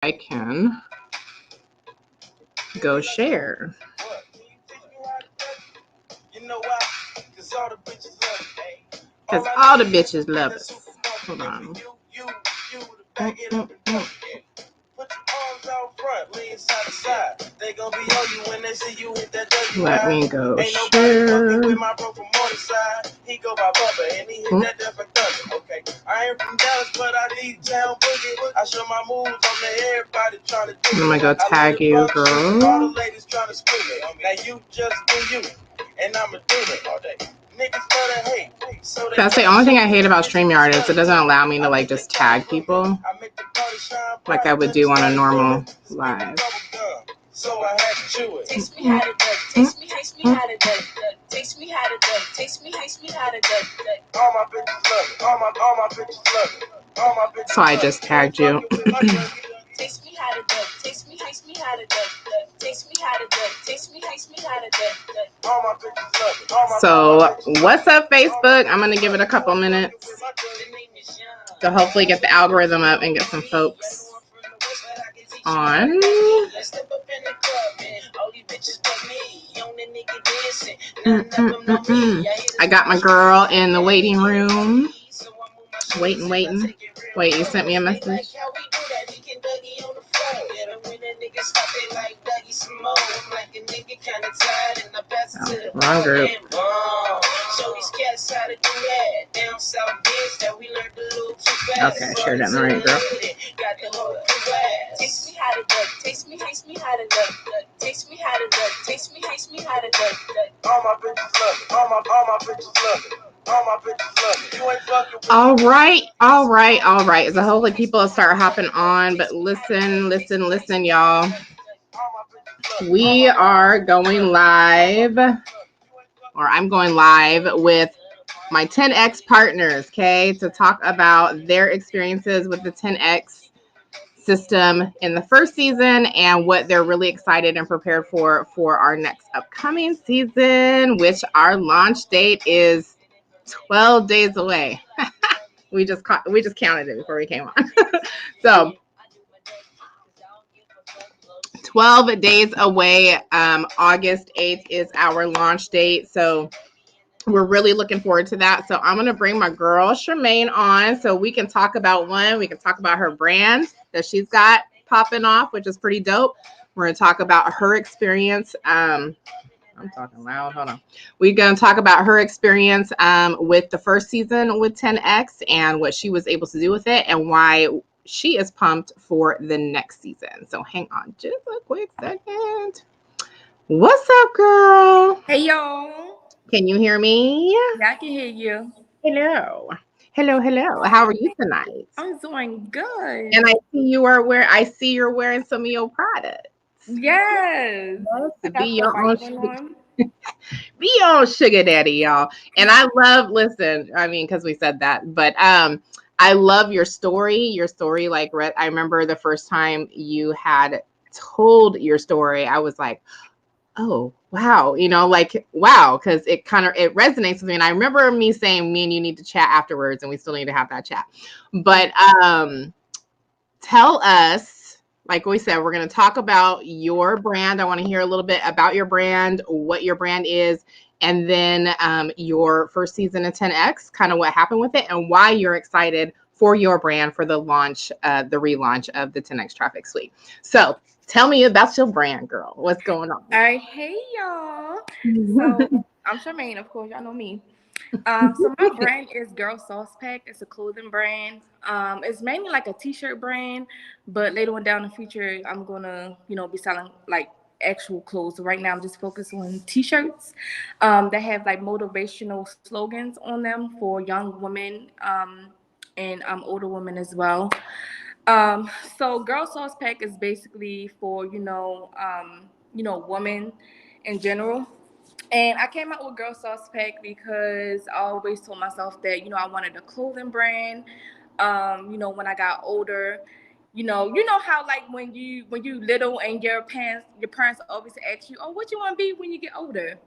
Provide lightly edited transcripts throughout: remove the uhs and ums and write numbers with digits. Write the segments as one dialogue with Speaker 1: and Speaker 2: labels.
Speaker 1: I can go share. Because all the bitches love us. Hold on. Let me go share. I'm gonna go tag you, girl. That's the only thing I hate about StreamYard is it doesn't allow me to like just tag people like I would do on a normal live. So I had to chew it. Taste me how to duck. Taste me how to duck. Taste me how to duck. Taste me how to duck. All my bitches love it. All my bitches love it. All my bitches. So I just tagged you. Taste me how to duck. Taste me how to duck. Taste me how to duck. Taste me how to duck. All my bitches love it. So what's up, Facebook? I'm gonna give it a couple minutes to hopefully get the algorithm up and get some folks on. I got my girl in the waiting room. Waiting. Wait, you sent me a message? Oh, wrong group. Okay, sure done the right girl. Taste me how to duck. Taste me how to duck. Taste me how to duck. Taste me how to duck. All my bitches love it. All my bitches love it. All my bitches love it. You ain't fucking with all right. So hopefully people will start hopping on. But listen, y'all. We are going live, or I'm going live with my 10X partners, okay, to talk about their experiences with the 10X system in the first season and what they're really excited and prepared for our next upcoming season, which our launch date is 12 days away. we just counted it before we came on. So 12 days away. August 8th is our launch date. So we're really looking forward to that. So I'm going to bring my girl Charmaine on so we can talk about we can talk about her brand that she's got popping off, which is pretty dope. We're going to talk about her experience. I'm talking loud. Hold on. We're going to talk about her experience with the first season with 10X and what she was able to do with it and why she is pumped for the next season. So hang on just a quick second. What's up, girl?
Speaker 2: Hey, y'all.
Speaker 1: Can you hear me?
Speaker 2: Yeah, I can hear you.
Speaker 1: Hello. How are you tonight?
Speaker 2: I'm doing good.
Speaker 1: And I see you're wearing some of your products.
Speaker 2: Yes.
Speaker 1: Be your own sugar daddy, y'all. And I love, because we said that, but I love your story. Like, I remember the first time you had told your story, I was like, oh, wow. Wow. Because it resonates with me. And I remember me saying, me and you need to chat afterwards, and we still need to have that chat. But tell us, like we said, we're going to talk about your brand. I want to hear a little bit about your brand, what your brand is, and then your first season of 10X, kind of what happened with it, and why you're excited for your brand for the relaunch of the 10X Traffic Suite. So tell me about your brand, girl. What's going on?
Speaker 2: All right. Hey, y'all. So I'm Charmaine, of course. Y'all know me. So my brand is Girl Sauce Pack. It's a clothing brand. It's mainly like a t-shirt brand, but later on down the future, I'm gonna, be selling like actual clothes. So right now, I'm just focused on t-shirts that have like motivational slogans on them for young women and older women as well. So Girl Sauce Pack is basically for women in general. And I came out with Girl Sauce Pack because I always told myself that, I wanted a clothing brand. When I got older, you know how like when you little and your parents always ask you, oh, what you want to be when you get older?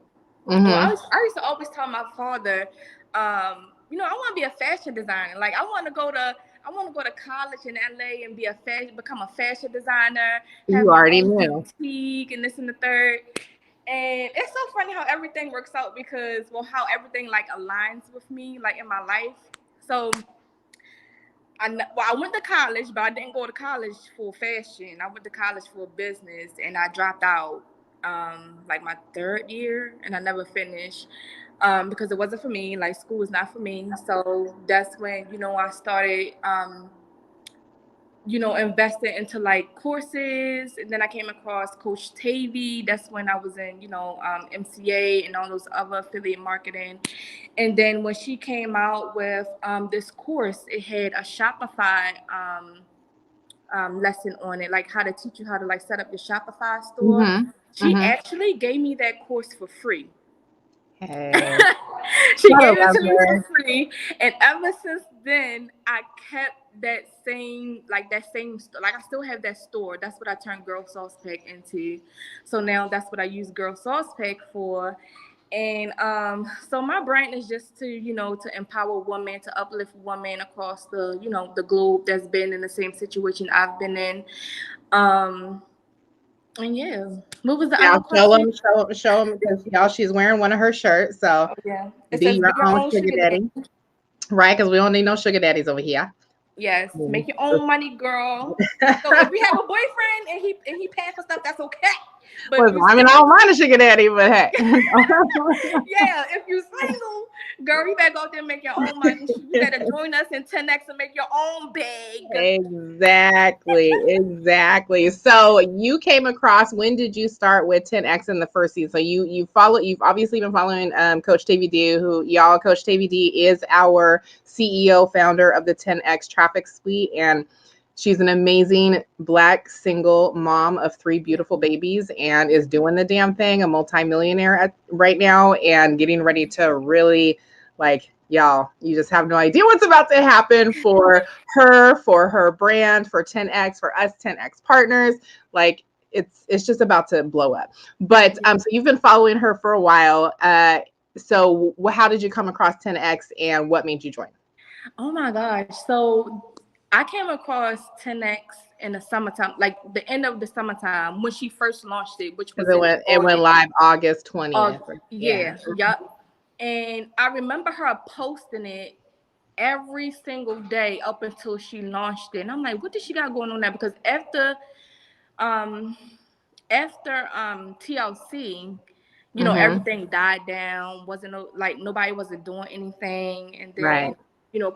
Speaker 2: Mm-hmm. Well, I used to always tell my father, I want to be a fashion designer. Like I want to I want to go to college in LA and become a fashion designer. Have
Speaker 1: You
Speaker 2: my
Speaker 1: already
Speaker 2: own
Speaker 1: knew.
Speaker 2: boutique and this and the third. And it's so funny how everything works out because, well, how everything like aligns with me, like in my life. So I went to college, but I didn't go to college for fashion. I went to college for business, and I dropped out like my third year, and I never finished because it wasn't for me. Like school was not for me. So that's when I started invested into like courses. And then I came across Coach Tavy. That's when I was in, MCA and all those other affiliate marketing. And then when she came out with this course, it had a Shopify lesson on it, like how to teach you how to like set up your Shopify store.
Speaker 1: Mm-hmm.
Speaker 2: She actually gave me that course for free.
Speaker 1: Hey.
Speaker 2: She gave it to me for free, and ever since then I kept that same like I still have that store. That's what I turned Girl Sauce Pack into. So now that's what I use Girl Sauce Pack for. And so my brand is just to to empower women, to uplift women across the the globe that's been in the same situation I've been in. And yeah, what was the other question?
Speaker 1: Show them, because y'all, she's wearing one of her shirts. So
Speaker 2: Yeah, it
Speaker 1: be
Speaker 2: says
Speaker 1: your
Speaker 2: be your
Speaker 1: own
Speaker 2: own
Speaker 1: sugar
Speaker 2: sugar
Speaker 1: daddy, right? Because we don't need no sugar daddies over here.
Speaker 2: Yes, make your own money, girl. So if you have a boyfriend and he pays for stuff, that's okay. But
Speaker 1: Well, I mean, I don't mind a sugar daddy, but hey.
Speaker 2: Yeah, if you're single, girl, you better go out there and make your own money. You better join us in 10X and make your own bag.
Speaker 1: Exactly. So you came across, when did you start with 10X in the first season? So you've obviously been following Coach Tavy D, who y'all, Coach Tavy D is our CEO, founder of the 10X Traffic Suite, and she's an amazing Black single mom of 3 beautiful babies and is doing the damn thing, a multimillionaire right now, and getting ready to really, like, y'all, you just have no idea what's about to happen for her brand, for 10X, for us 10X partners. Like, it's just about to blow up. But so you've been following her for a while. So how did you come across 10X and what made you join?
Speaker 2: Oh my gosh. So I came across 10X in the summertime, like the end of the summertime when she first launched it, which was
Speaker 1: it went live August 20th.
Speaker 2: Yeah. Yep. And I remember her posting it every single day up until she launched it. And I'm like, what does she got going on there? Because after TLC, everything died down. Wasn't like nobody wasn't doing anything. And then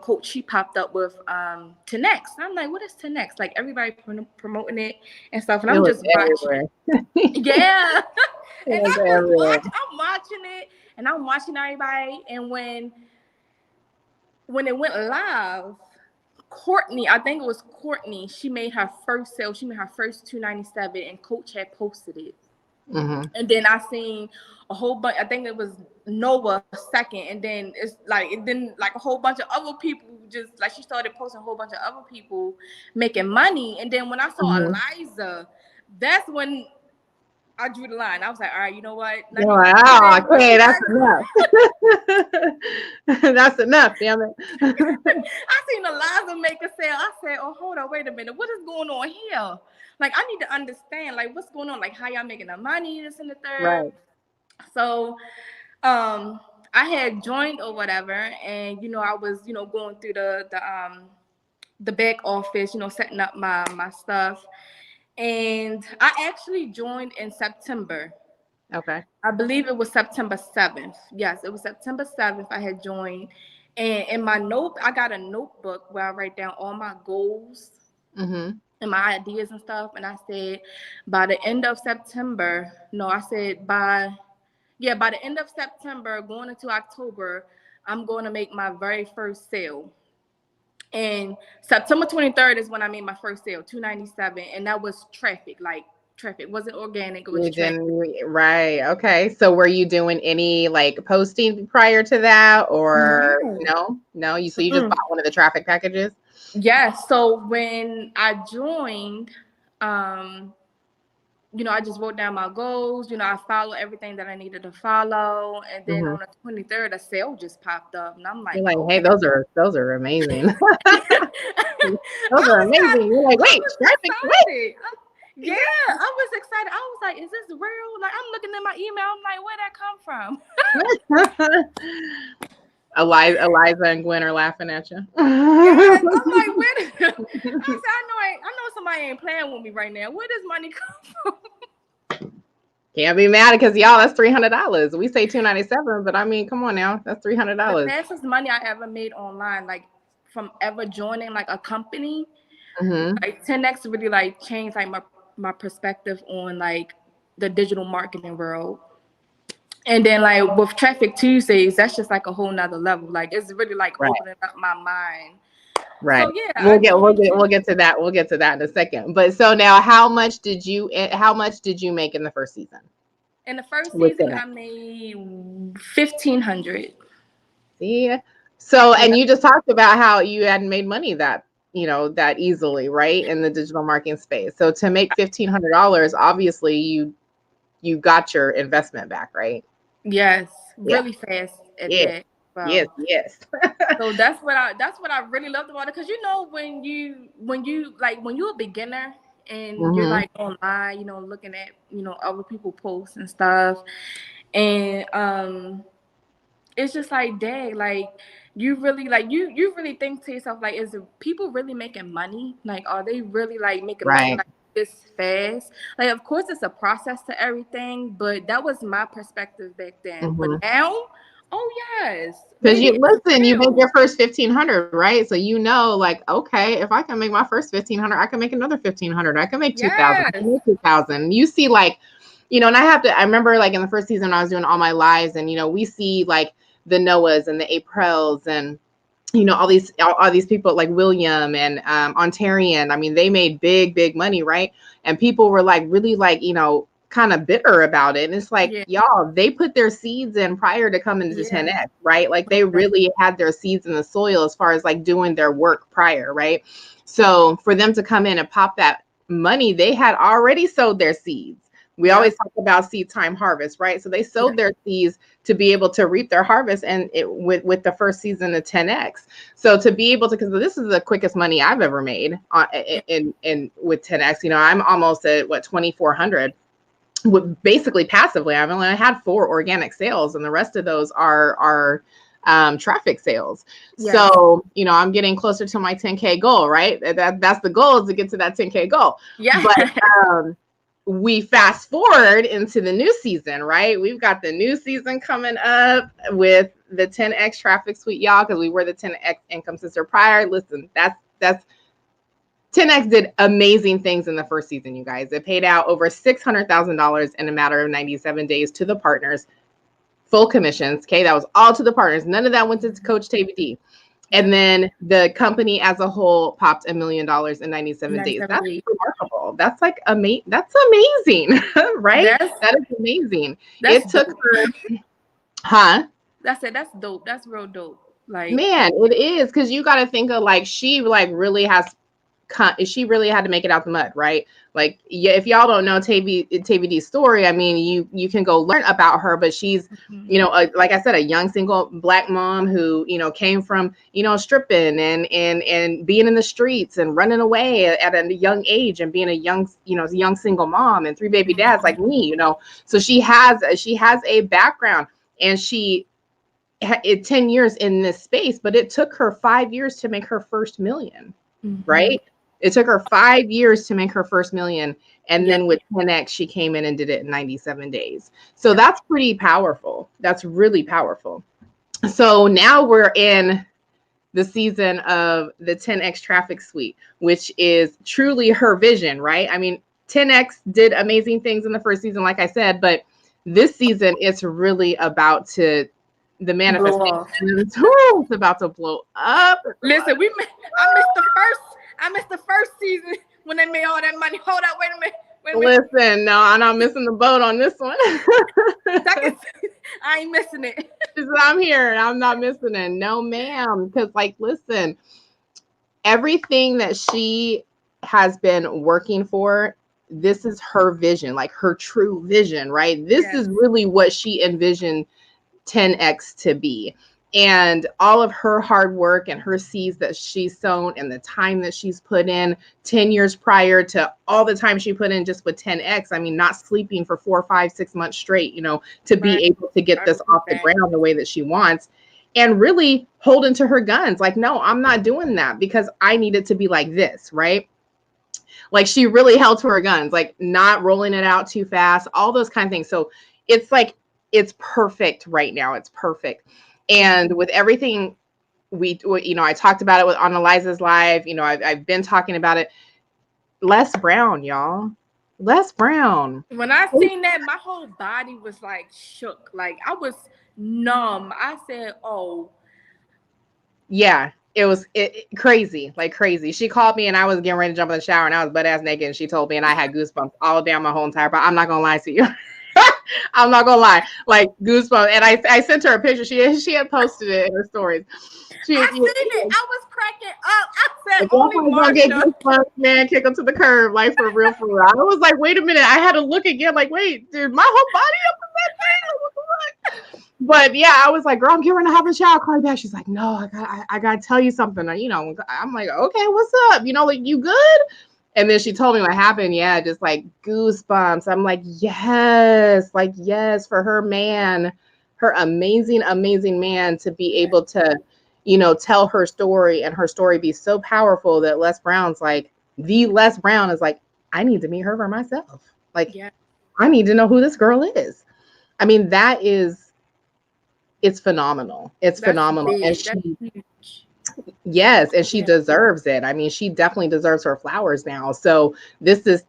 Speaker 2: Coach, she popped up with 10X. I'm like, what is 10X? Like everybody promoting it and stuff. And I'm just watching. Yeah. And I'm watching it and I'm watching everybody. And when it went live, Courtney, I think it was Courtney, she made her first sale. She made her first $297 and Coach had posted it. And then I seen a whole bunch, I think it was Noah second, and then like a whole bunch of other people, just like she started posting a whole bunch of other people making money. And then when I saw Eliza, that's when I drew the line. I was like, all right, you know what?
Speaker 1: Okay, that's enough. That's enough, damn it.
Speaker 2: I seen Eliza make a sale. I said, oh, hold on, wait a minute. What is going on here? Like, I need to understand, like, what's going on? Like, how y'all making the money, this and the third.
Speaker 1: Right.
Speaker 2: So, I had joined or whatever, and, I was, going through the back office, setting up my stuff. And I actually joined in September.
Speaker 1: Okay.
Speaker 2: I believe it was September 7th. Yes, it was September 7th I had joined. And in my I got a notebook where I write down all my goals and my ideas and stuff. And I said, by the end of September, by the end of September, going into October, I'm going to make my very first sale. And September 23rd is when I made my first sale, $297, and that was traffic. Like traffic wasn't organic. It was traffic.
Speaker 1: Right. Okay. So were you doing any like posting prior to that, or no? So you just bought one of the traffic packages?
Speaker 2: Yeah. So when I joined, I just wrote down my goals. I followed everything that I needed to follow. And then on the 23rd, a sale just popped up. And I'm like,
Speaker 1: you're like,
Speaker 2: okay.
Speaker 1: hey, those are amazing. Those are
Speaker 2: I
Speaker 1: amazing. You're like, wait, traffic, wait.
Speaker 2: Yeah, I was excited. I was like, is this real? Like, I'm looking at my email. I'm like, where'd that come from?
Speaker 1: Eliza and Gwen are laughing at you.
Speaker 2: Yes, I'm like, where did I said, I know somebody ain't playing with me right now. Where does money come from?
Speaker 1: Can't be mad because y'all, that's $300. We say $297, but I mean, come on now, that's $300.
Speaker 2: The fastest money I ever made online, like from ever joining like a company, like 10X really like changed like my perspective on like the digital marketing world. And then like with Traffic Tuesdays, that's just like a whole nother level. Like it's really like opening up my mind.
Speaker 1: Right.
Speaker 2: So yeah,
Speaker 1: we'll get to that. We'll get to that in a second. But so now, how much did you make in the first season?
Speaker 2: In the first season, I made $1,500.
Speaker 1: See, so and you just talked about how you hadn't made money that easily, right, in the digital marketing space. So to make $1,500, obviously you got your investment back, right?
Speaker 2: Yes, really fast at that.
Speaker 1: Wow. Yes.
Speaker 2: So that's what I really loved about it, because when you're a beginner and you're like online, looking at other people posts and stuff, and it's just like, dang, like you really like you really think to yourself, like, is people really making money? Like, are they really like making money like this fast? Like, of course it's a process to everything, but that was my perspective back then. But now, oh yes,
Speaker 1: because you make your first 1,500, right? So like, okay, if I can make my first 1,500, I can make another 1,500. I can make 2,000. I can make 2,000. You see, like, and I remember like in the first season I was doing all my lives, and we see like the Noahs and the Aprils and all these people like William and Ontarian. I mean, they made big money, right? And people were like really like kind of bitter about it. And it's like, y'all, they put their seeds in prior to coming to 10X, right? Like they really had their seeds in the soil as far as like doing their work prior, right? So for them to come in and pop that money, they had already sowed their seeds. We always talk about seed time harvest, right? So they sowed their seeds to be able to reap their harvest, and with the first season of 10X. So to be able to, because this is the quickest money I've ever made in with 10X. I'm almost at 2,400. Basically passively. I've only had 4 organic sales, and the rest of those are traffic sales. So I'm getting closer to my 10K goal, right? That's the goal, is to get to that 10K goal. But we fast forward into the new season, right? We've got the new season coming up with the 10X Traffic Suite, y'all, because we were the 10X Income Sister prior. Listen, that's 10X did amazing things in the first season, you guys. It paid out over $600,000 in a matter of 97 days to the partners, full commissions. Okay, that was all to the partners. None of that went to Coach Tavy D. And then the company as a whole popped $1 million in 97 days. That's remarkable. That's like amazing. That's amazing, right? That is amazing. It took her,
Speaker 2: That's dope. That's real dope. Like,
Speaker 1: man, it is, because you got to think of like, she like really had to make it out the mud, right? Like, if y'all don't know Tavy D's story, I mean, you can go learn about her, but she's, like I said, a young single Black mom who, came from, stripping and being in the streets and running away at a young age, and being a young single mom and 3 baby dads like me, So she has a background, and she had 10 years in this space, but it took her 5 years to make her first million, right? It took her 5 years to make her first million. And then with 10X, she came in and did it in 97 days. So that's pretty powerful. That's really powerful. So now we're in the season of the 10X Traffic Suite, which is truly her vision, right? I mean, 10X did amazing things in the first season, like I said, but this season, it's really about the manifestation. It's about to blow up.
Speaker 2: Listen, I missed the first season when they made all that money. Hold up, wait a minute.
Speaker 1: Listen, no, I'm not missing the boat on this one.
Speaker 2: I ain't missing it.
Speaker 1: I'm here. I'm not missing it. No, ma'am. Because, like, listen, everything that she has been working for this is her vision, like her true vision, right? This is really what she envisioned 10X to be. And all of her hard work and her seeds that she's sown and the time that she's put in 10 years prior to all the time she put in just with 10X. I mean, not sleeping for 4, 5, 6 months straight, you know, to be able to get this off the ground the way that she wants, and really holding to her guns. Like, no, I'm not doing that because I need it to be like this, right? Like, she really held to her guns, like not rolling it out too fast, all those kind of things. So it's like, it's perfect right now. It's perfect. And with everything we, you know, I talked about it on Eliza's live, you know, I've been talking about it. Les Brown, y'all. Les Brown.
Speaker 2: When I seen that, my whole body was like shook. Like, I was numb. I said, oh.
Speaker 1: Yeah, it was crazy, like crazy. She called me and I was getting ready to jump in the shower and I was butt ass naked and she told me and I had goosebumps all down my whole entire body. I'm not gonna lie to you. I'm not gonna lie, like goosebumps. And I sent her a picture. She had posted it in her stories.
Speaker 2: I seen it. I was cracking up. I said,
Speaker 1: only Marsha. Man, kick him to the curb, like for real, for real. I was like, wait a minute. I had to look again, like, wait, dude, my whole body up in that thing. Like, what the fuck? But yeah, I was like, girl, I'm getting ready to hop in the shower. Call me back. She's like, no, I gotta tell you something. You know, I'm like, okay, what's up? You know, like, you good? And then she told me what happened. Yeah, just like goosebumps. I'm like, yes, for her man, her amazing, amazing man, to be able to, you know, tell her story and her story be so powerful that Les Brown's like, the Les Brown is like, I need to meet her for myself. Like, I need to know who this girl is. I mean, it's phenomenal. It's phenomenal. And yes, and she deserves it. I mean, she definitely deserves her flowers now. So this is,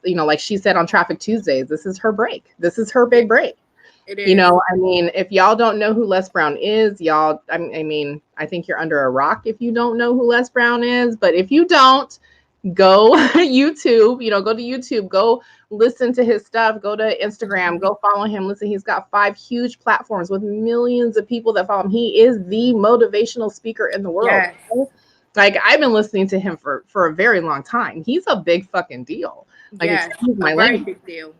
Speaker 1: you know, like she said on Traffic Tuesdays, this is her break. This is her big break. It is. You know, I mean, if y'all don't know who Les Brown is, y'all, I mean, I think you're under a rock if you don't know who Les Brown is. But if you don't, go YouTube, you know, go to YouTube, go listen to his stuff, go to Instagram, go follow him. Listen, he's got 5 huge platforms with millions of people that follow him. He is the motivational speaker in the world. Yes. Like, I've been listening to him for a very long time. He's a big fucking deal. Like, excuse my language. Big deal.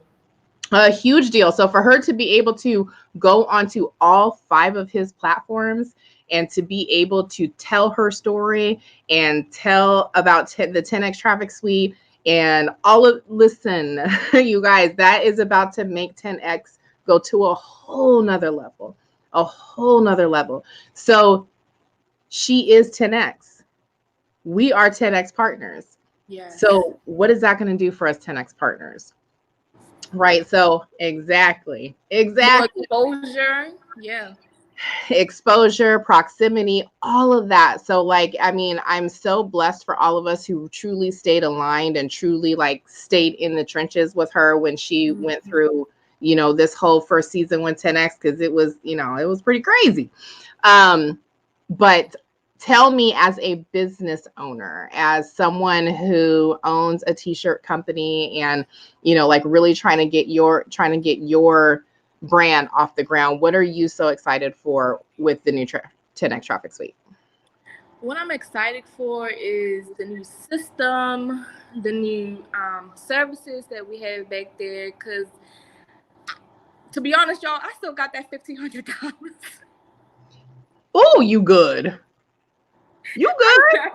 Speaker 1: A huge deal. So for her to be able to go onto all 5 of his platforms and to be able to tell her story and tell about the 10X Traffic Suite and all of, listen, you guys, that is about to make 10X go to a whole nother level, So she is 10X. We are 10X partners. Yes. So what is that going to do for us 10X partners? Right. So exactly.
Speaker 2: More exposure. Yeah.
Speaker 1: Exposure, proximity, all of that. So like, I mean, I'm so blessed for all of us who truly stayed aligned and truly like stayed in the trenches with her when she went through, you know, this whole first season with 10X, because it was, you know, it was pretty crazy. But tell me, as a business owner, as someone who owns a t-shirt company and, you know, like really trying to get your brand off the ground, what are you so excited for with the new 10X Traffic Suite?
Speaker 2: What I'm excited for is the new system, the new services that we have back there. Because to be honest, y'all, I still got that $1,500.
Speaker 1: Oh, you good? You good?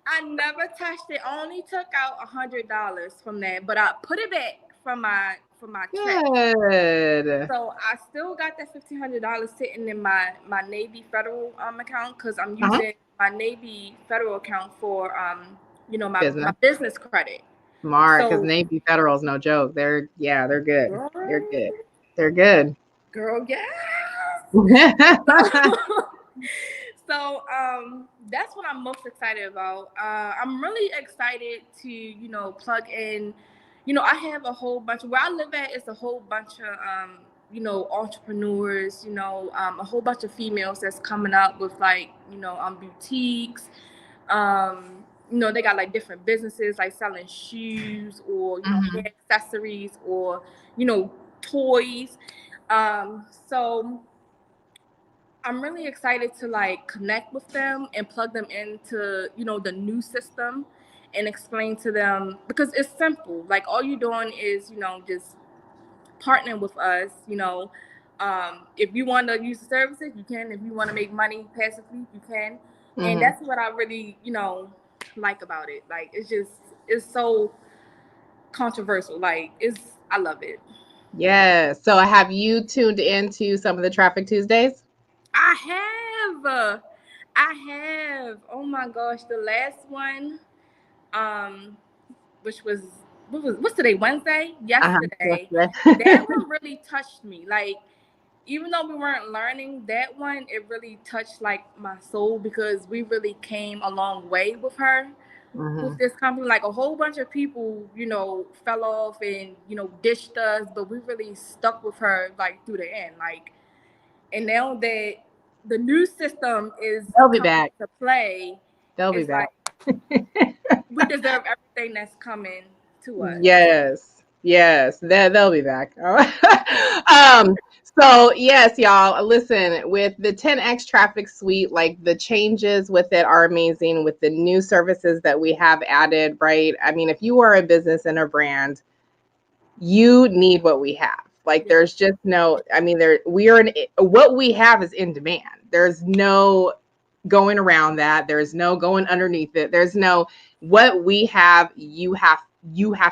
Speaker 2: I never touched it. I only took out $100 from that, but I put it back from my
Speaker 1: good.
Speaker 2: So I still got that $1,500 sitting in my Navy Federal account, because I'm using my Navy Federal account for you know, my business credit.
Speaker 1: Smart, because Navy Federal is no joke. They're good. Girl, they're good.
Speaker 2: Girl, yes. So that's what I'm most excited about. I'm really excited to, you know, plug in. You know, I have a whole bunch. Where I live at is a whole bunch of, you know, entrepreneurs. You know, a whole bunch of females that's coming up with like, you know, boutiques. You know, they got like different businesses, like selling shoes or, you know, hair accessories or, you know, toys. So I'm really excited to like connect with them and plug them into, you know, the new system and explain to them, because it's simple. Like, all you're doing is, just partnering with us. If you want to use the services, you can. If you want to make money passively, you can. And that's what I really, like about it. Like, it's so controversial. Like, I love it.
Speaker 1: Yes. So have you tuned into some of the Traffic Tuesdays?
Speaker 2: I have. Oh my gosh, the last one, which was what's today? Wednesday? Yesterday. That one really touched me. Like, even though we weren't learning, that one, it really touched like my soul, because we really came a long way with her. With this company. Like, a whole bunch of people, fell off and, ditched us, but we really stuck with her like through the end. Like, and now that the new system is
Speaker 1: coming
Speaker 2: to play,
Speaker 1: they'll be back.
Speaker 2: We deserve everything that's coming to us.
Speaker 1: Yes, they'll be back. So yes, y'all, listen, with the 10X Traffic Suite, like, the changes with it are amazing with the new services that we have added, right? I mean, if you are a business and a brand, you need what we have. Like, there's just no, I mean, what we have is in demand. There's no going around that. There's no going underneath it. There's no, what we have, you have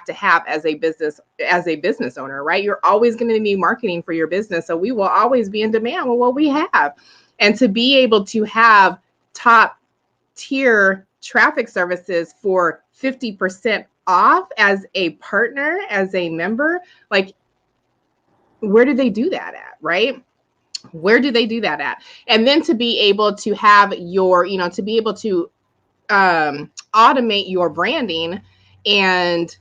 Speaker 1: to have as a business owner, right? You're always going to need marketing for your business. So we will always be in demand with what we have. And to be able to have top tier traffic services for 50% off as a partner, as a member, like, where do they do that at, right? Where do they do that at? And then to be able to have your, to be able to automate your branding and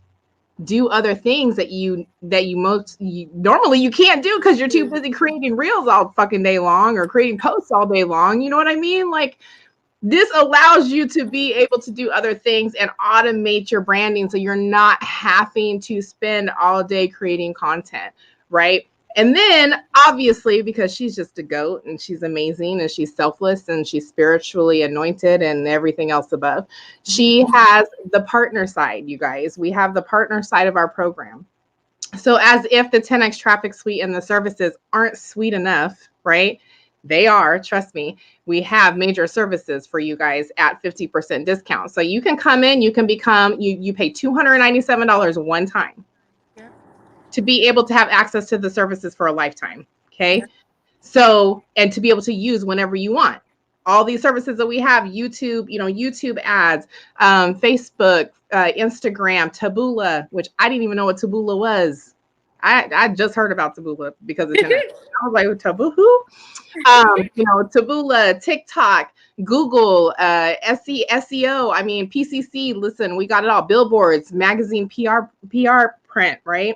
Speaker 1: do other things that you normally you can't do because you're too busy creating reels all fucking day long or creating posts all day long. You know what I mean? Like, this allows you to be able to do other things and automate your branding, so you're not having to spend all day creating content, right? And then obviously, because she's just a goat and she's amazing and she's selfless and she's spiritually anointed and everything else above, she has the partner side, you guys. We have the partner side of our program. So as if the 10X Traffic Suite and the services aren't sweet enough, right? They are, trust me. We have major services for you guys at 50% discount. So you can come in, you can become, you pay $297 one time to be able to have access to the services for a lifetime. Okay. So, and to be able to use whenever you want. All these services that we have, YouTube, YouTube ads, Facebook, Instagram, Taboola, which I didn't even know what Taboola was. I just heard about Taboola because of 10X. I was like, Taboola? Taboola, TikTok, Google, SEO. I mean, PCC. Listen, we got it all. Billboards, magazine, PR print, right?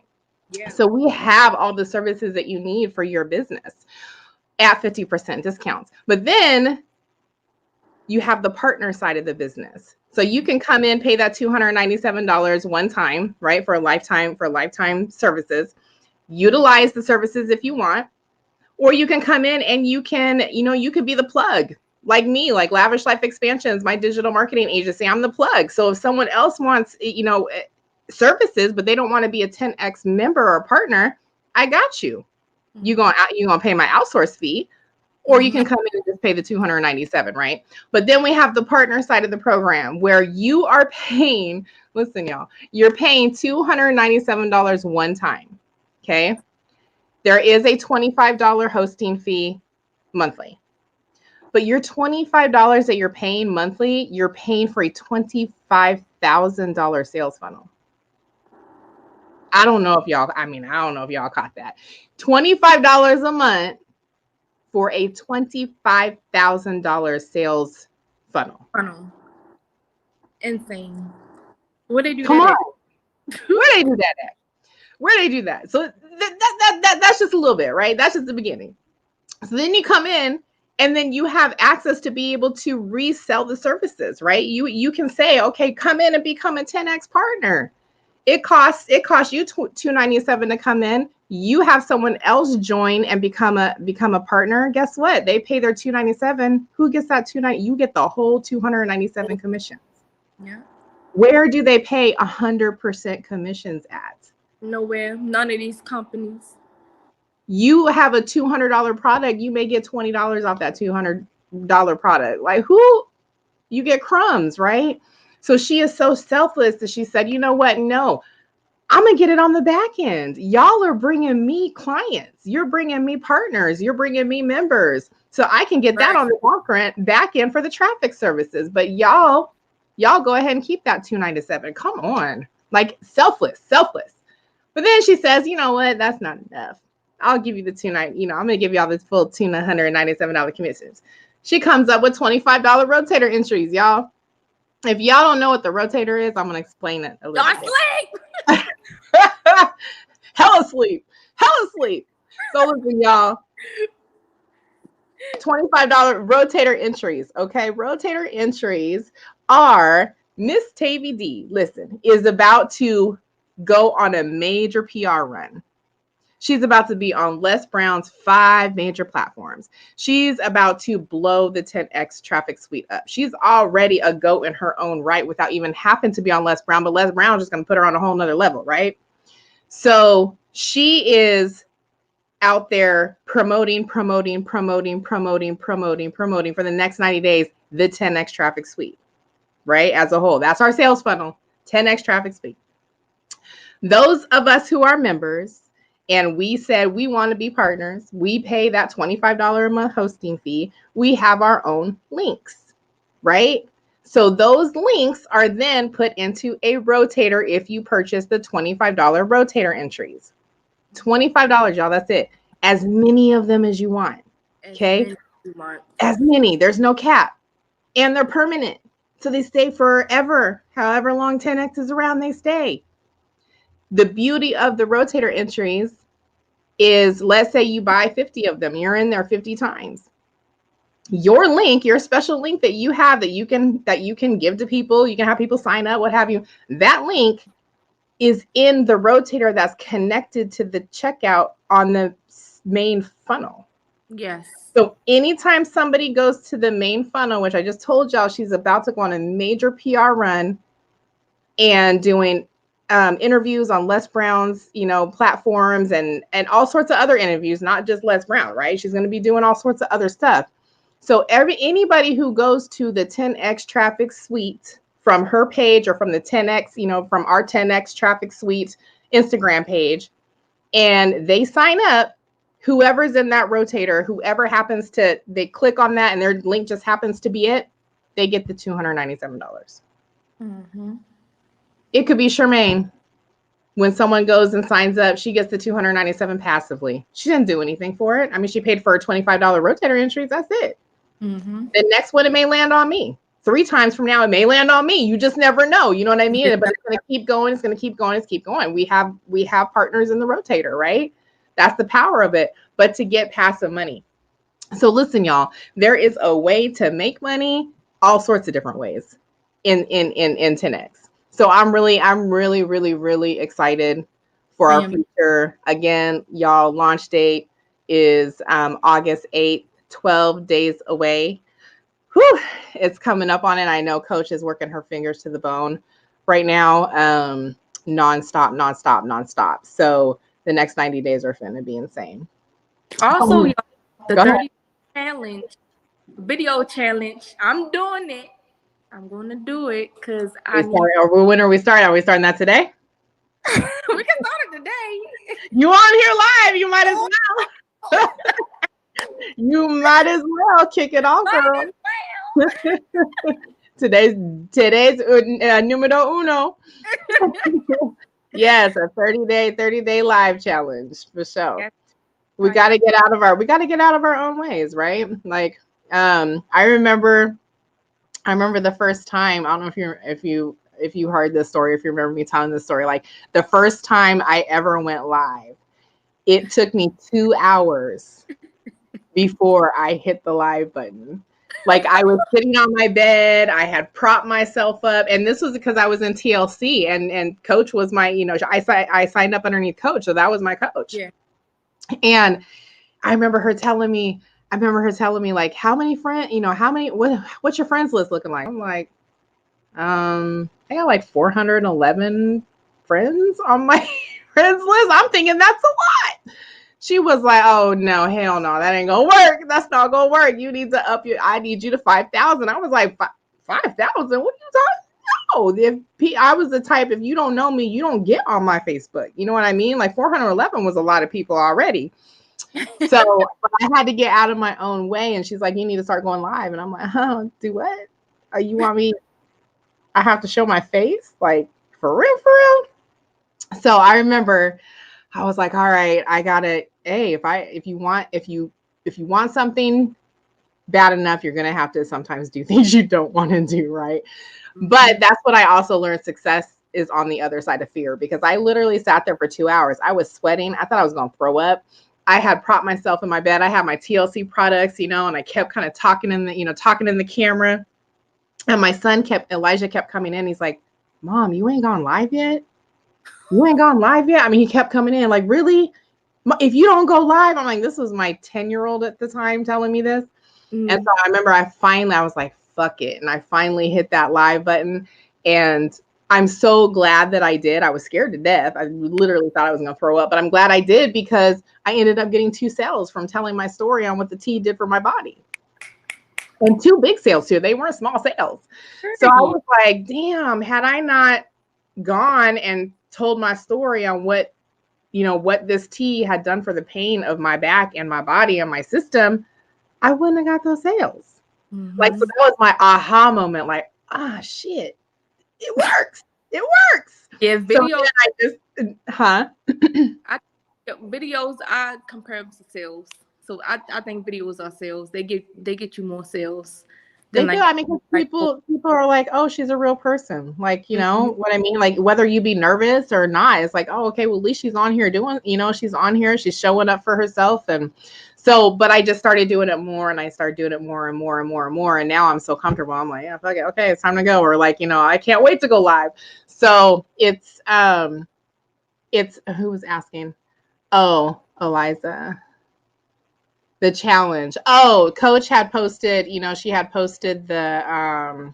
Speaker 1: Yeah. So we have all the services that you need for your business at 50% discounts. But then you have the partner side of the business. So you can come in, pay that $297 one time, right? For lifetime services. Utilize the services if you want. Or you can come in and you can, you could be the plug, like me, like Lavish Life Expansions, my digital marketing agency. I'm the plug. So if someone else wants, services, but they don't want to be a 10X member or partner, I got you. You're gonna pay my outsource fee, or you can come in and just pay the $297, right? But then we have the partner side of the program where you are paying, listen, y'all, you're paying $297 one time. Okay. There is a $25 hosting fee monthly. But your $25 that you're paying monthly, you're paying for a $25,000 sales funnel. I don't know if y'all caught that. $25 a month for a $25,000 sales funnel.
Speaker 2: Insane. Where they do
Speaker 1: Come
Speaker 2: that
Speaker 1: on. Where they do that at? Where they do that? So that's just a little bit, right? That's just the beginning. So then you come in and then you have access to be able to resell the services, right? You can say, okay, come in and become a 10X partner. It costs you $297 to come in. You have someone else join and become a partner. Guess what? They pay their $297. Who gets that $290? You get the whole $297 commissions.
Speaker 2: Yeah.
Speaker 1: Where do they pay 100% commissions at?
Speaker 2: Nowhere. None of these companies.
Speaker 1: You have a $200 product, you may get $20 off that $200 product. Like, who? You get crumbs, right? So she is so selfless that she said, you know what? No, I'm going to get it on the back end. Y'all are bringing me clients. You're bringing me partners. You're bringing me members. So I can get that on the back end for the traffic services. But y'all go ahead and keep that $297. Come on. Like, selfless. But then she says, you know what? That's not enough. I'll give you the $290. I'm going to give y'all this full $297 commissions. She comes up with $25 rotator entries, y'all. If y'all don't know what the rotator is, I'm going to explain it a little bit. Hella sleep. So listen, y'all. $25 rotator entries. Okay. Rotator entries are Miss Tavy D, listen, is about to go on a major PR run. She's about to be on Les Brown's 5 major platforms. She's about to blow the 10X traffic suite up. She's already a GOAT in her own right without even having to be on Les Brown, but Les Brown is just going to put her on a whole nother level, right? So she is out there promoting for the next 90 days, the 10X traffic suite, right? As a whole, that's our sales funnel, 10X traffic suite. Those of us who are members, and we said we want to be partners, we pay that $25 a month hosting fee. We have our own links, right? So those links are then put into a rotator if you purchase the $25 rotator entries. $25, y'all, that's it. As many of them as you want, okay? As many, there's no cap. And they're permanent. So they stay forever. However long 10X is around, they stay. The beauty of the rotator entries is, let's say you buy 50 of them, you're in there 50 times. Your link, your special link that you have that you can give to people, you can have people sign up, what have you. That link is in the rotator that's connected to the checkout on the main funnel.
Speaker 2: Yes.
Speaker 1: So anytime somebody goes to the main funnel, which I just told y'all, she's about to go on a major PR run and doing interviews on Les Brown's, platforms and all sorts of other interviews, not just Les Brown, right? She's going to be doing all sorts of other stuff. So anybody who goes to the 10X traffic suite from her page or from the 10X, from our 10X traffic suite Instagram page, and they sign up, whoever's in that rotator, whoever happens to, they click on that and their link just happens to be it, they get the $297.
Speaker 2: Mm-hmm.
Speaker 1: It could be Charmaine. When someone goes and signs up, she gets the $297 passively. She didn't do anything for it. I mean, she paid for a $25 rotator entries. That's it.
Speaker 2: Mm-hmm.
Speaker 1: The next one, it may land on me. 3 times from now, it may land on me. You just never know. You know what I mean? But it's going to keep going. It's going to keep going. It's keep going. We have partners in the rotator, right? That's the power of it. But to get passive money. So listen, y'all, there is a way to make money all sorts of different ways in 10X. So I'm really excited for our future. Again, y'all, launch date is August 8th, 12 days away. Whew, it's coming up on it. I know Coach is working her fingers to the bone right now, nonstop. So the next 90 days are going to be insane.
Speaker 2: Also, the 30 challenge, video challenge, I'm doing it. I'm going to do it because
Speaker 1: when are we starting? Are we starting that today?
Speaker 2: We can start it today.
Speaker 1: You on here live. You might as well. You might as well kick it off, girl. Today's numero uno. Yes, a 30-day live challenge for sure. Yes. We got to get out of our own ways, right? Like, I remember the first time. I don't know if you heard this story, if you remember me telling this story. Like, the first time I ever went live, it took me 2 hours before I hit the live button. Like, I was sitting on my bed, I had propped myself up, and this was because I was in TLC, and Coach was my, I signed up underneath Coach, so that was my coach.
Speaker 2: Yeah.
Speaker 1: And I remember her telling me, like, how many friends, what's your friends list looking like? I'm like, I got like 411 friends on my friends list. I'm thinking that's a lot. She was like, oh no, hell no, that ain't gonna work. That's not gonna work. You need to up your, I need you to 5,000. I was like, 5,000? What are you talking? No, if I was the type, if you don't know me, you don't get on my Facebook. You know what I mean? Like 411 was a lot of people already. So I had to get out of my own way. And she's like, you need to start going live. And I'm like, huh, do what? You want me? I have to show my face? Like, for real, for real? So I remember I was like, all right, I gotta, hey, if you want something bad enough, you're gonna have to sometimes do things you don't want to do, right? But that's what I also learned. Success is on the other side of fear, because I literally sat there for 2 hours. I was sweating. I thought I was gonna throw up. I had propped myself in my bed. I had my TLC products, and I kept kind of talking in the camera. And my son Elijah kept coming in. He's like, Mom, you ain't gone live yet? You ain't gone live yet? I mean, he kept coming in like, really? If you don't go live, I'm like, this was my 10-year-old at the time telling me this. And so I remember I was like, fuck it. And I finally hit that live button. And I'm so glad that I did. I was scared to death. I literally thought I was going to throw up, but I'm glad I did, because I ended up getting 2 sales from telling my story on what the tea did for my body. And 2 big sales too. They weren't small sales. So I was like, damn, had I not gone and told my story on what this tea had done for the pain of my back and my body and my system, I wouldn't have got those sales. Like, so that was my aha moment. Like, shit, it works. It works.
Speaker 2: Yeah, videos.
Speaker 1: So
Speaker 2: videos are comparable to sales. So I think videos are sales. They get you more sales.
Speaker 1: They do. I mean, people are like, oh, she's a real person. Like, what I mean? Like, whether you be nervous or not, it's like, oh, okay, well, at least she's on here doing, she's on here, she's showing up for herself. And so, but I just started doing it more, and I started doing it more and more and more and more. And now I'm so comfortable. I'm like, yeah, fuck it. Okay, it's time to go. Or like, I can't wait to go live. So it's who was asking? Oh, Eliza. The challenge. Oh, Coach had posted, she had posted the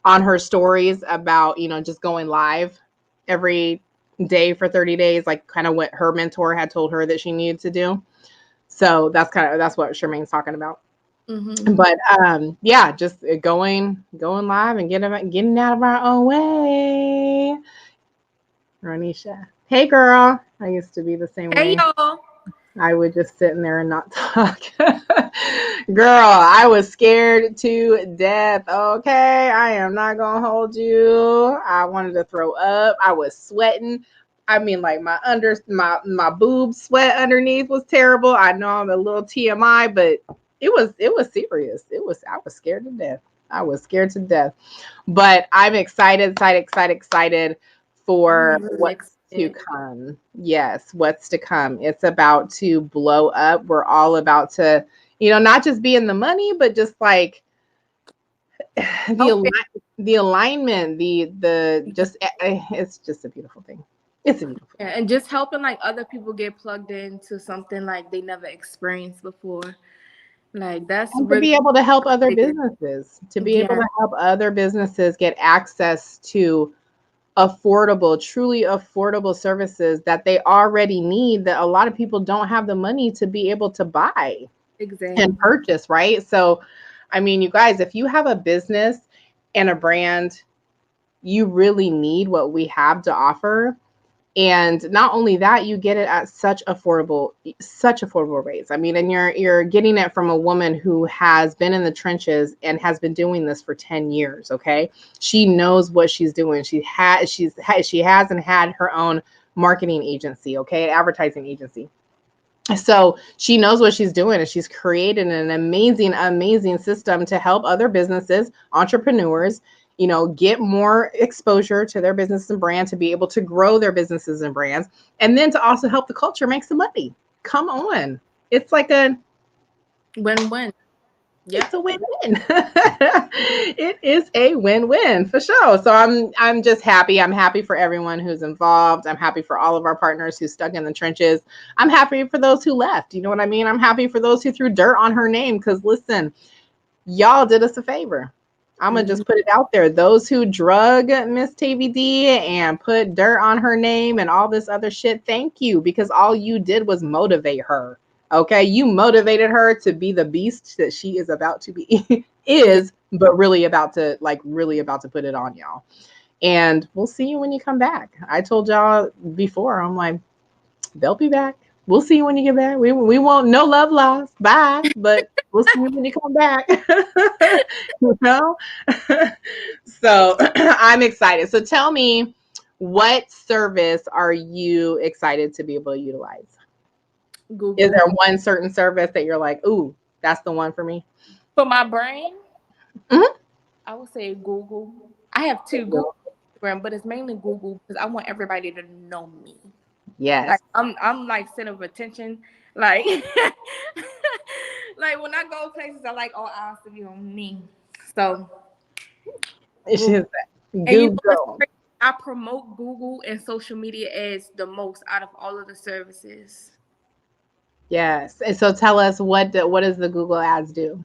Speaker 1: on her stories about, just going live every day for 30 days, like kind of what her mentor had told her that she needed to do. So that's what Charmaine's talking about. But yeah, just going live and getting out of our own way. Ronisha. Hey girl. I used to be the same way.
Speaker 2: Hey y'all.
Speaker 1: I would just sit in there and not talk. Girl, I was scared to death. Okay, I am not going to hold you. I wanted to throw up. I was sweating. I mean, like my boob sweat underneath was terrible. I know I'm a little TMI, but it was serious. I was scared to death. I was scared to death. But I'm excited for what's to come. Yes, what's to come. It's about to blow up. We're all about to, not just be in the money, but just like the alignment, it's just a beautiful thing. It's a beautiful thing.
Speaker 2: And just helping like other people get plugged into something like they never experienced before. Like that's
Speaker 1: and to be able to help other businesses, able to help other businesses get access to truly affordable services that they already need, that a lot of people don't have the money to be able to buy and purchase, right? So, I mean, you guys, if you have a business and a brand, you really need what we have to offer. And not only that, you get it at such affordable rates. I mean, and you're getting it from a woman who has been in the trenches and has been doing this for 10 years. Okay. She knows what she's doing. She has and had her own marketing agency. Okay. Advertising agency. So she knows what she's doing, and she's created an amazing system to help other businesses, entrepreneurs, get more exposure to their business and brand, to be able to grow their businesses and brands, and then to also help the culture make some money. Come on. It's like a
Speaker 2: win-win.
Speaker 1: Yeah. It's a win-win. It is a win-win for sure. So I'm just happy. I'm happy for everyone who's involved. I'm happy for all of our partners who stuck in the trenches. I'm happy for those who left. You know what I mean? I'm happy for those who threw dirt on her name, because listen, y'all did us a favor. I'm going to just put it out there. Those who drug Miss TVD and put dirt on her name and all this other shit, thank you, because all you did was motivate her. Okay, you motivated her to be the beast that she is about to be, but really about to put it on y'all. And we'll see you when you come back. I told y'all before, I'm like, they'll be back. We'll see you when you get back. We won't, no love lost. Bye. But we'll see you when you come back. You know? So I'm excited. So tell me, what service are you excited to be able to utilize? Google. Is there one certain service that you're like, ooh, that's the one for me?
Speaker 2: For my brain, I would say Google. I have two, Google, but it's mainly Google because I want everybody to know me.
Speaker 1: Yes.
Speaker 2: Like, I'm like center of attention. Like, like when I go places, I like all eyes to be on me. So
Speaker 1: it's just Google.
Speaker 2: I promote Google and social media ads the most out of all of the services.
Speaker 1: Yes. And so tell us, what does the Google ads do?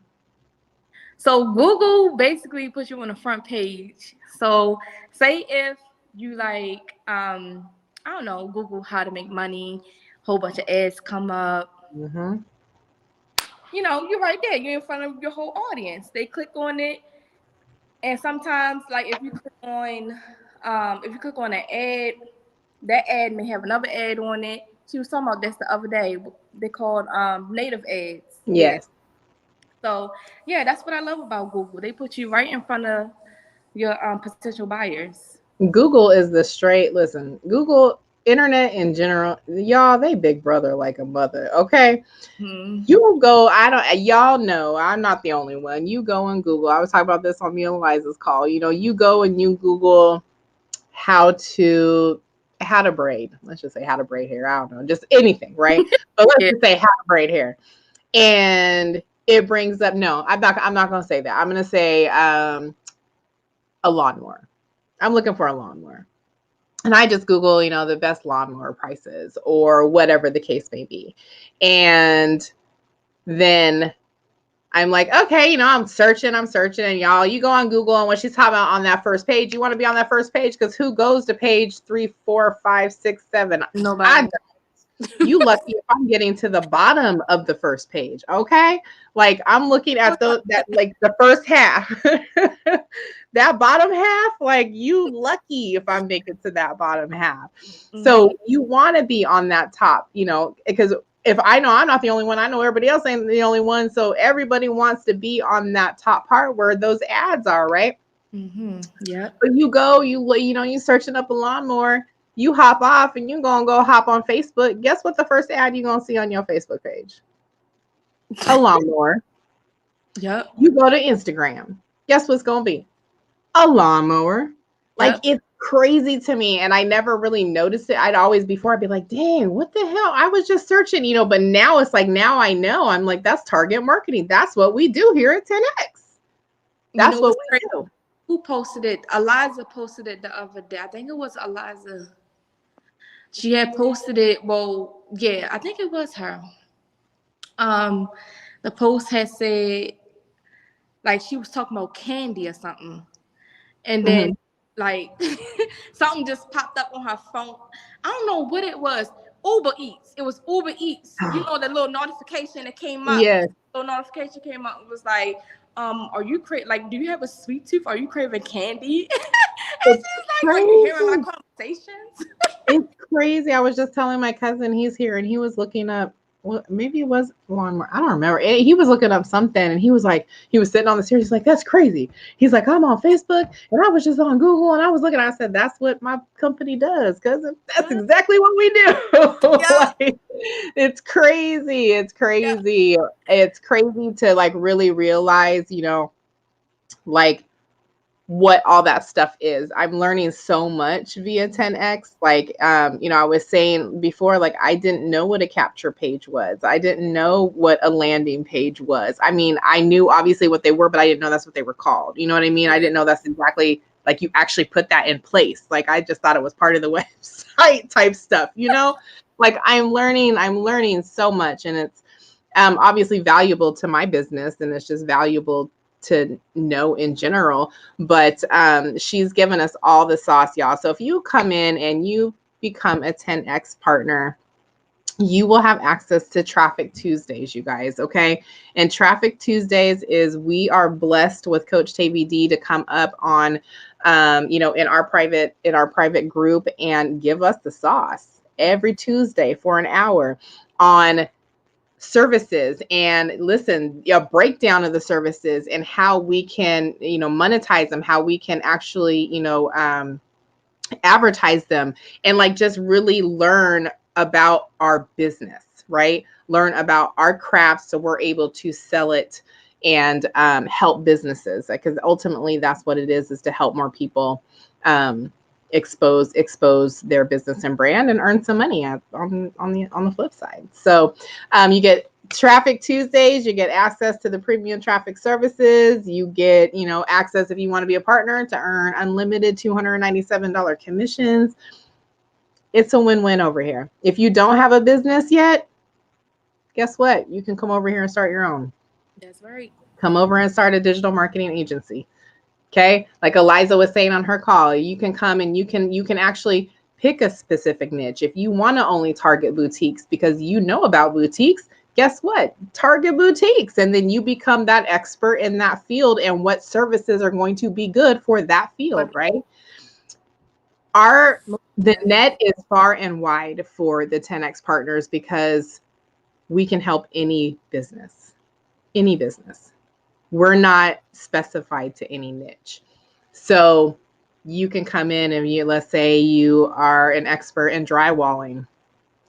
Speaker 2: So Google basically puts you on the front page. So say if you like, I don't know, Google how to make money, whole bunch of ads come up.
Speaker 1: Mm-hmm.
Speaker 2: You know, you're right there. You're in front of your whole audience. They click on it. And sometimes, like if you click on an ad, that ad may have another ad on it. She was talking about this the other day. They called native ads.
Speaker 1: Yes. Yeah.
Speaker 2: So yeah, that's what I love about Google. They put you right in front of your potential buyers.
Speaker 1: Google is the straight, listen, Google, internet in general, y'all, they big brother like a mother, okay? You go, y'all know, I'm not the only one. You go and Google. I was talking about this on me and Liza's call. You know, you go and you Google how to braid. Let's just say how to braid hair. I don't know, just anything, right? But let's just say how to braid hair. And it brings up, no, I'm not going to say that. I'm going to say a lawnmower. I'm looking for a lawnmower. And I just Google, you know, the best lawnmower prices or whatever the case may be. And then I'm like, okay, you know, I'm searching. And y'all, you go on Google, and when she's talking about on that first page, you want to be on that first page because who goes to page 3, 4, 5, 6, 7?
Speaker 2: Nobody.
Speaker 1: I don't. You lucky if I'm getting to the bottom of the first page, okay? Like I'm looking at the first half. That bottom half, like you lucky if I make it to that bottom half. So you want to be on that top, you know, because if I know I'm not the only one, I know everybody else ain't the only one. So everybody wants to be on that top part where those ads are, right?
Speaker 2: Yeah.
Speaker 1: But you go, you searching up a lawnmower, you hop off and you're going to go hop on Facebook. Guess what the first ad you're going to see on your Facebook page? A lawnmower.
Speaker 2: Yep.
Speaker 1: You go to Instagram. Guess what's going to be? A lawnmower. Like it's crazy to me. And I never really noticed it. I'd be like, dang, what the hell? I was just searching, you know, but now it's like, now I know. I'm like, that's target marketing. That's what we do here at 10X. That's what we do.
Speaker 2: Who posted it? Eliza posted it the other day. I think it was Eliza. She had posted it. Well, yeah, I think it was her. The post had said, like, she was talking about candy or something. And then, like, something just popped up on her phone. I don't know what it was. Uber Eats. It was Uber Eats. You know, the little notification that came up.
Speaker 1: Yes.
Speaker 2: The little notification came up. It was like, are you do you have a sweet tooth? Are you craving candy? And she's like, are you hearing my conversations?
Speaker 1: It's crazy. I was just telling my cousin he's here and he was looking up, well, maybe it was lawnmower. I don't remember. He was looking up something and he was sitting on the stairs. He's like, that's crazy. He's like, I'm on Facebook and I was just on Google and I was looking. I said, that's what my company does, cousin. That's exactly what we do. Like, it's crazy. It's crazy. It's crazy to like really realize, you know, like what all that stuff is. I'm learning so much via 10X. Like, you know, I was saying before, like, I didn't know what a capture page was. I didn't know what a landing page was. I mean, I knew obviously what they were, but I didn't know that's what they were called. You know what I mean? I didn't know that's exactly like you actually put that in place. Like, I just thought it was part of the website type stuff, you know, like I'm learning so much, and it's obviously valuable to my business, and it's just valuable to know in general, but she's given us all the sauce, y'all. So if you come in and you become a 10X partner, you will have access to Traffic Tuesdays, you guys, okay? And Traffic Tuesdays is we are blessed with Coach TVD to come up on, in our private group and give us the sauce every Tuesday for an hour on services, and listen, a breakdown of the services and how we can, monetize them, how we can actually, advertise them, and like just really learn about our business, right? Learn about our craft so we're able to sell it and help businesses, because ultimately that's what it is to help more people expose their business and brand and earn some money on the flip side. So you get Traffic Tuesdays, you get access to the premium traffic services, you get, access if you want to be a partner to earn unlimited $297 commissions. It's a win-win over here. If you don't have a business yet, guess what? You can come over here and start your own.
Speaker 2: That's right.
Speaker 1: Come over and start a digital marketing agency. Okay, like Eliza was saying on her call, you can come and you can actually pick a specific niche. If you want to only target boutiques because you know about boutiques, guess what? Target boutiques, and then you become that expert in that field and what services are going to be good for that field, right? The net is far and wide for the 10X partners because we can help any business. Any business. We're not specified to any niche. So you can come in and let's say you are an expert in drywalling.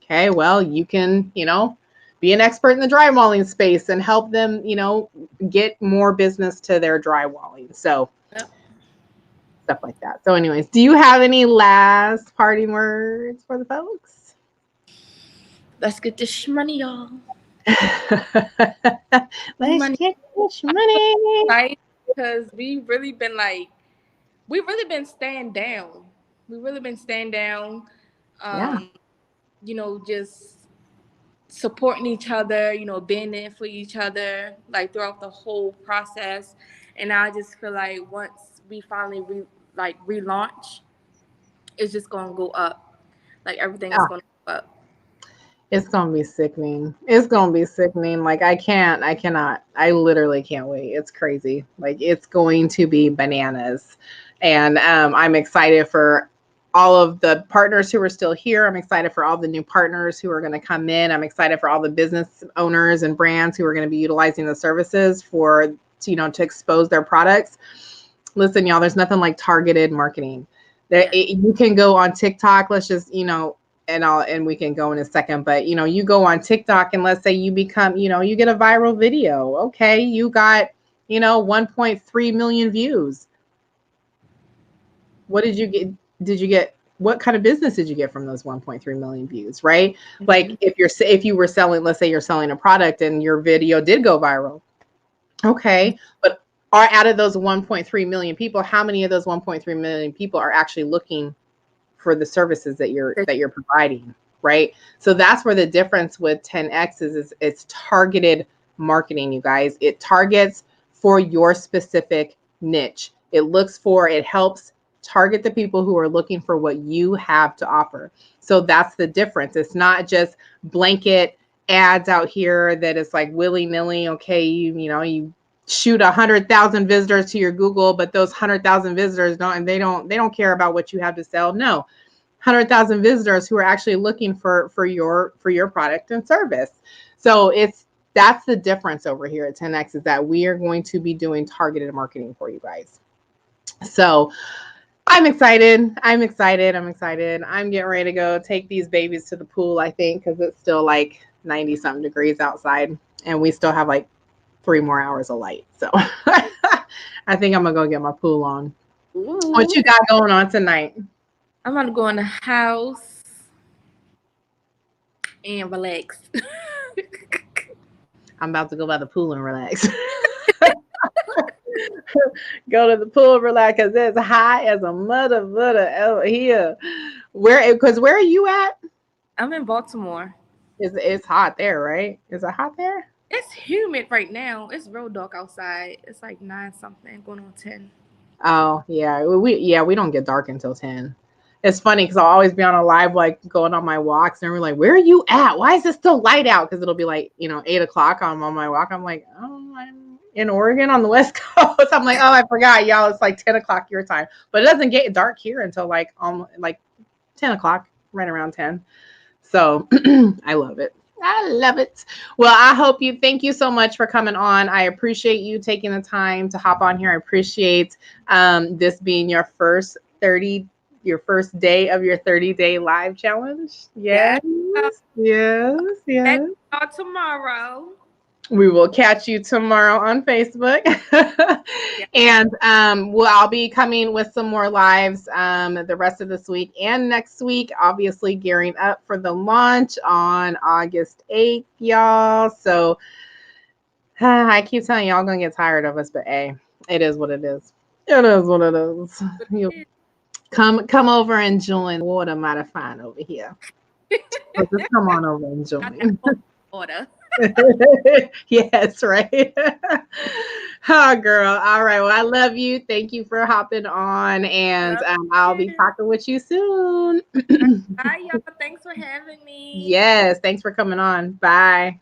Speaker 1: Okay, well, you can, be an expert in the drywalling space and help them, get more business to their drywalling. So stuff like that. So anyways, do you have any last parting words for the folks?
Speaker 2: Let's get this money, y'all.
Speaker 1: Let's get this money.
Speaker 2: Because we've really been staying down. Just supporting each other, being there for each other, like throughout the whole process. And I just feel like once we finally relaunch, it's just gonna go up. Like everything is gonna go up.
Speaker 1: It's going to be sickening. It's going to be sickening. Like I cannot, I literally can't wait. It's crazy. Like it's going to be bananas. And I'm excited for all of the partners who are still here. I'm excited for all the new partners who are going to come in. I'm excited for all the business owners and brands who are going to be utilizing the services to expose their products. Listen, y'all, there's nothing like targeted marketing. You can go on TikTok. Let's just, and we can go in a second, but you go on TikTok and let's say you become, you get a viral video. Okay. You got, 1.3 million views. What did you get? What kind of business did you get from those 1.3 million views? Right. Mm-hmm. Like if you were selling, let's say you're selling a product and your video did go viral. Okay. But out of those 1.3 million people, how many of those 1.3 million people are actually looking for the services that you're providing, right? So that's where the difference with 10X is it's targeted marketing, you guys. It targets for your specific niche. It helps target the people who are looking for what you have to offer. So that's the difference. It's not just blanket ads out here that is like willy-nilly. Okay, you shoot 100,000 visitors to your Google, but those 100,000 visitors they don't care about what you have to sell. No, 100,000 visitors who are actually looking for your product and service. So that's the difference over here at 10X, is that we are going to be doing targeted marketing for you guys. So I'm excited. I'm getting ready to go take these babies to the pool, I think, because it's still like 90 something degrees outside and we still have like 3 more hours of light. So I think I'm gonna go get my pool on. Ooh. What you got going on tonight?
Speaker 2: I'm gonna go in the house and relax.
Speaker 1: I'm about to go by the pool and relax. Go to the pool, relax, because it's hot as a mother over here. Where are you at?
Speaker 2: I'm in Baltimore.
Speaker 1: It's hot there, right? Is it hot there?
Speaker 2: It's humid right now. It's real dark outside. It's like 9 something, going on 10.
Speaker 3: Oh yeah, we don't get dark until 10. It's funny because I'll always be on a live, like going on my walks, and we're like, "Where are you at? Why is it still light out?" Because it'll be like 8 o'clock. I'm on my walk. I'm like, "Oh, I'm in Oregon on the West Coast." I'm like, "Oh, I forgot, y'all. It's like 10 o'clock your time." But it doesn't get dark here until like 10 o'clock, right around 10. So I love it. I love it. Well, thank you so much for coming on. I appreciate you taking the time to hop on here. I appreciate this being your first day of your 30-day live challenge. Yes, yes, yes.
Speaker 2: Tomorrow.
Speaker 3: We will catch you tomorrow on Facebook. And I'll be coming with some more lives the rest of this week and next week, obviously gearing up for the launch on August 8th, y'all. So I keep telling y'all gonna get tired of us, but hey, it is what it is. It is what it is. You come over and join. Water might have fine over here. So just come on over and join.
Speaker 2: Order.
Speaker 3: Yes, right. Oh, girl. All right. Well, I love you. Thank you for hopping on, and I'll be talking with you soon.
Speaker 2: Bye, y'all. Thanks for having me.
Speaker 3: Yes. Thanks for coming on. Bye.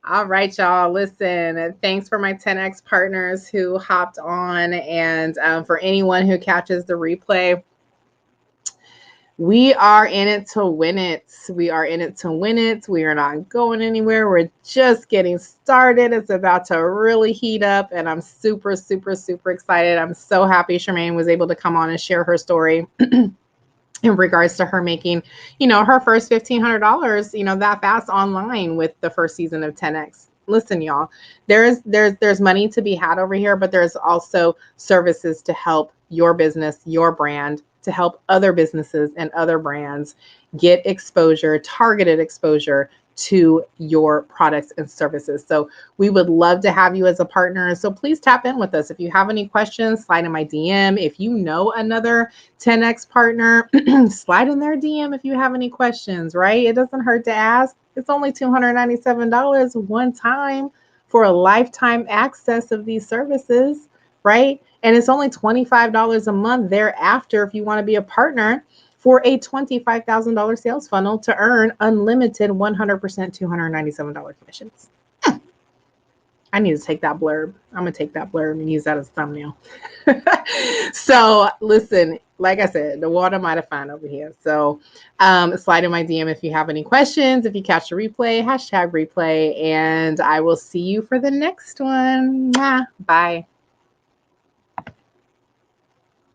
Speaker 3: All right, y'all. Listen, thanks for my 10X partners who hopped on, and for anyone who catches the replay. We are in it to win it. We are in it to win it. We are not going anywhere. We're just getting started. It's about to really heat up, and I'm super, super, super excited. I'm so happy Charmaine was able to come on and share her story in regards to her making, her first $1,500, that fast online with the first season of 10X. Listen, y'all, there's money to be had over here, but there's also services to help your business, your brand, to help other businesses and other brands get exposure, targeted exposure to your products and services. So we would love to have you as a partner. So please tap in with us. If you have any questions, slide in my DM. If you know another 10X partner, slide in their DM if you have any questions, right? It doesn't hurt to ask. It's only $297 one time for a lifetime access of these services, right? And it's only $25 a month thereafter if you want to be a partner for a $25,000 sales funnel to earn unlimited 100% $297 commissions. I need to take that blurb. I'm going to take that blurb and use that as a thumbnail. So listen, like I said, the water might have fine over here. So slide in my DM if you have any questions, if you catch the replay, #replay, and I will see you for the next one. Bye.